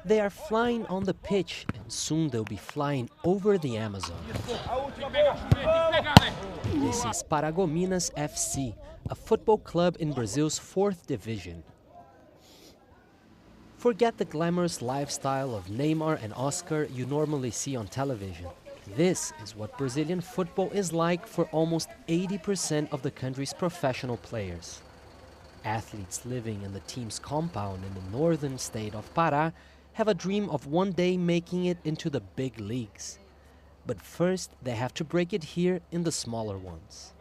They are flying on the pitch, and soon they'll be flying over the Amazon. This is Paragominas FC, a football club in Brazil's 4th division. Forget the glamorous lifestyle of Neymar and Oscar you normally see on television. This is what Brazilian football is like for almost 80% of the country's professional players. Athletes living in the team's compound in the northern state of Pará have a dream of one day making it into the big leagues. But first, they have to break it here in the smaller ones.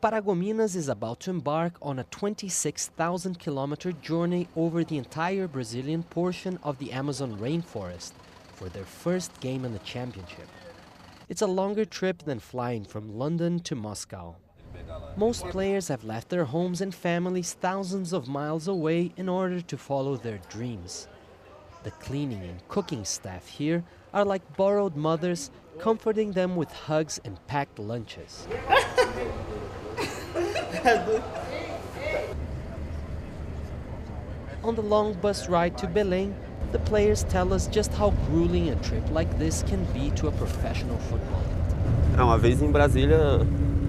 Paragominas is about to embark on a 26,000-kilometer journey over the entire Brazilian portion of the Amazon rainforest for their first game in the championship. It's a longer trip than flying from London to Moscow. Most players have left their homes and families thousands of miles away in order to follow their dreams. The cleaning and cooking staff here are like borrowed mothers, comforting them with hugs and packed lunches. On the long bus ride to Belém, the players tell us just how grueling a trip like this can be to a professional footballer. Uma vez em Brasília,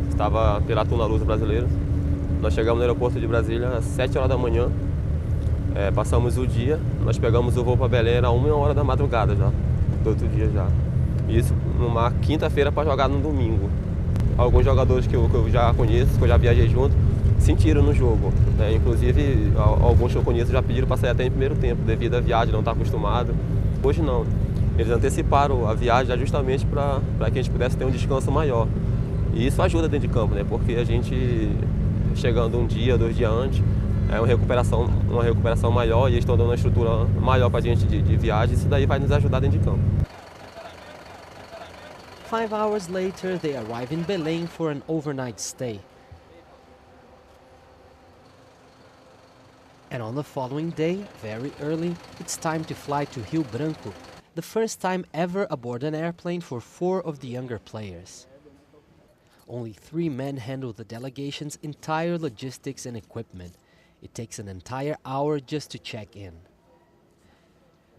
estava pela Tuna Luz brasileira. Nós chegamos no aeroporto de Brasília às 7 horas da manhã. Passamos o dia, nós pegamos o voo para Belém, era 1h da madrugada já, do outro dia já. Isso numa quinta-feira para jogar no domingo. Alguns jogadores que eu já conheço, que eu já viajei junto, sentiram no jogo. Né? Inclusive, alguns que eu conheço já pediram para sair até em primeiro tempo, devido à viagem, não está acostumado. Hoje não. Eles anteciparam a viagem já justamente para que a gente pudesse ter um descanso maior. E isso ajuda dentro de campo, né? Porque a gente, chegando um dia, 2 dias antes, é uma recuperação maior e eles estão dando uma estrutura maior para a gente de viagem. Isso daí vai nos ajudar dentro de campo. 5 hours later, they arrive in Belém for an overnight stay. And on the following day, very early, it's time to fly to Rio Branco, the first time ever aboard an airplane for 4 of the younger players. Only 3 men handle the delegation's entire logistics and equipment. It takes an entire hour just to check in.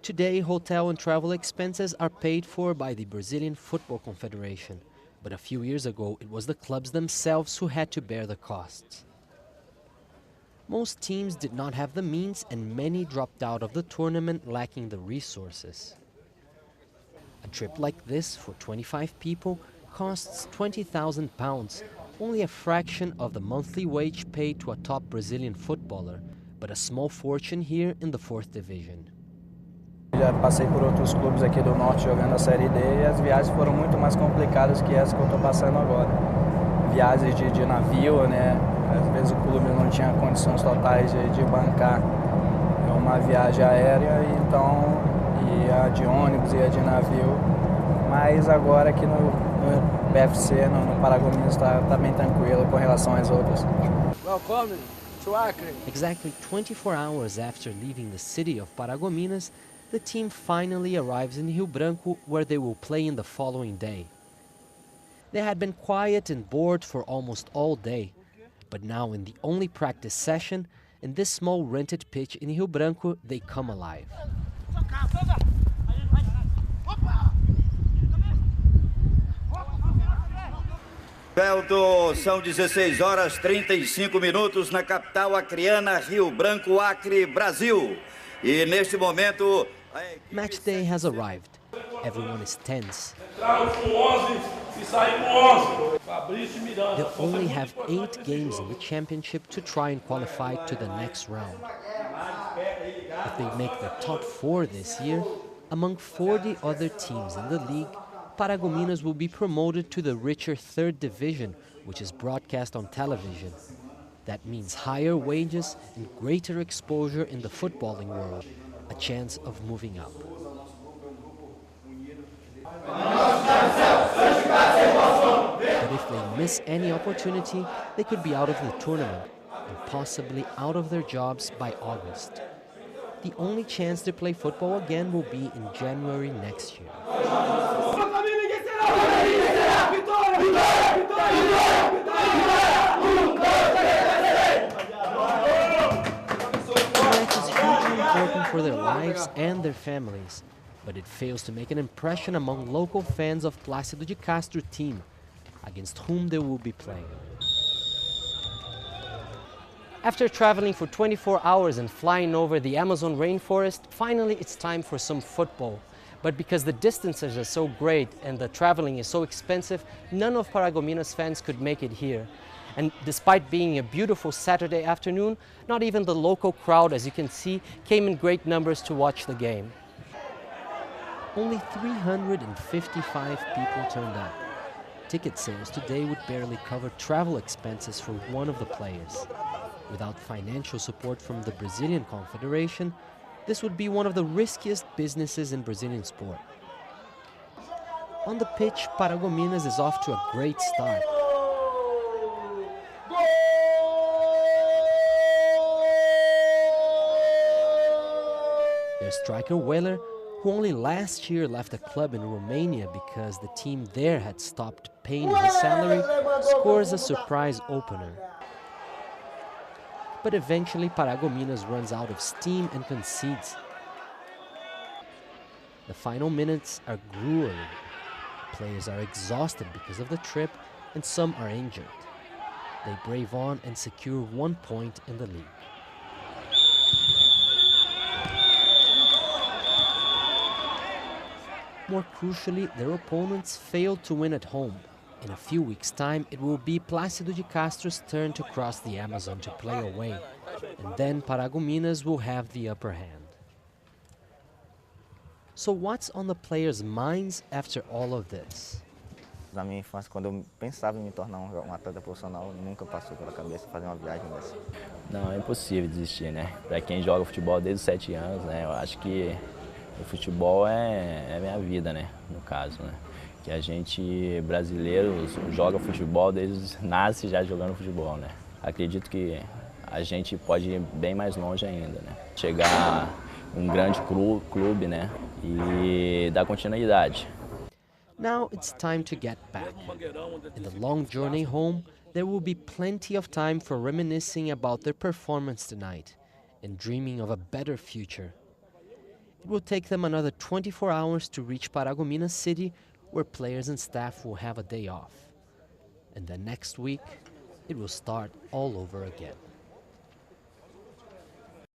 Today, hotel and travel expenses are paid for by the Brazilian Football Confederation, but a few years ago it was the clubs themselves who had to bear the costs. Most teams did not have the means and many dropped out of the tournament lacking the resources. A trip like this for 25 people costs £20,000, only a fraction of the monthly wage paid to a top Brazilian footballer, but a small fortune here in the 4th division. Já passei por outros clubes aqui do norte jogando a Série D e as viagens foram muito mais complicadas que essa que eu estou passando agora. Viagens de navio, né? Às vezes o clube não tinha condições totais de bancar uma viagem aérea, então ia de ônibus, ia de navio. Mas agora aqui no BFC, no Paragominas, está bem tranquilo com relação às outras. Welcome to Acre. Exactly 24 hours after leaving the city of Paragominas, the team finally arrives in Rio Branco, where they will play in the following day. They had been quiet and bored for almost all day, but now in the only practice session, in this small rented pitch in Rio Branco, they come alive. Beldo, são 16 horas 35 minutos na capital acreana, Rio Branco, Acre, Brasil. E neste momento... Match day has arrived. Everyone is tense. They'll only have 8 games in the championship to try and qualify to the next round. If they make the top 4 this year, among 40 other teams in the league, Paragominas will be promoted to the richer 3rd division, which is broadcast on television. That means higher wages and greater exposure in the footballing world, a chance of moving up. But if they miss any opportunity, they could be out of the tournament and possibly out of their jobs by August. The only chance to play football again will be in January next year. The match is hugely important for their lives and their families, but it fails to make an impression among local fans of Plácido de Castro team, against whom they will be playing. After traveling for 24 hours and flying over the Amazon rainforest, finally it's time for some football. But because the distances are so great and the traveling is so expensive, none of Paragominas fans could make it here. And despite being a beautiful Saturday afternoon, not even the local crowd, as you can see, came in great numbers to watch the game. Only 355 people turned up. Ticket sales today would barely cover travel expenses for one of the players. Without financial support from the Brazilian Confederation, this would be one of the riskiest businesses in Brazilian sport. On the pitch, Paragominas is off to a great start. Their striker Weller, who only last year left the club in Romania because the team there had stopped paying his salary, scores a surprise opener. But eventually Paragominas runs out of steam and concedes. The final minutes are grueling. Players are exhausted because of the trip and some are injured. They brave on and secure 1 point in the league. More crucially, their opponents failed to win at home. In a few weeks' time, it will be Plácido de Castro's turn to cross the Amazon to play away, and then Paragominas will have the upper hand. So what's on the players' minds after all of this? Na minha infância, quando eu pensava em me tornar um atleta profissional, nunca passou pela cabeça fazer uma viagem dessa. Não, é impossível desistir, né? Para quem joga futebol desde os 7 anos, né? Eu acho que o futebol é minha vida, né? No caso, né? Que a gente, brasileiro, joga futebol desde nasce já jogando futebol, né? Acredito que a gente pode ir bem mais longe ainda, né? Chegar a um grande clube, né? E dar continuidade. Now it's time to get back. In the long journey home, there will be plenty of time for reminiscing about their performance tonight and dreaming of a better future. It will take them another 24 hours to reach Paragominas City, where players and staff will have a day off. And then next week, it will start all over again.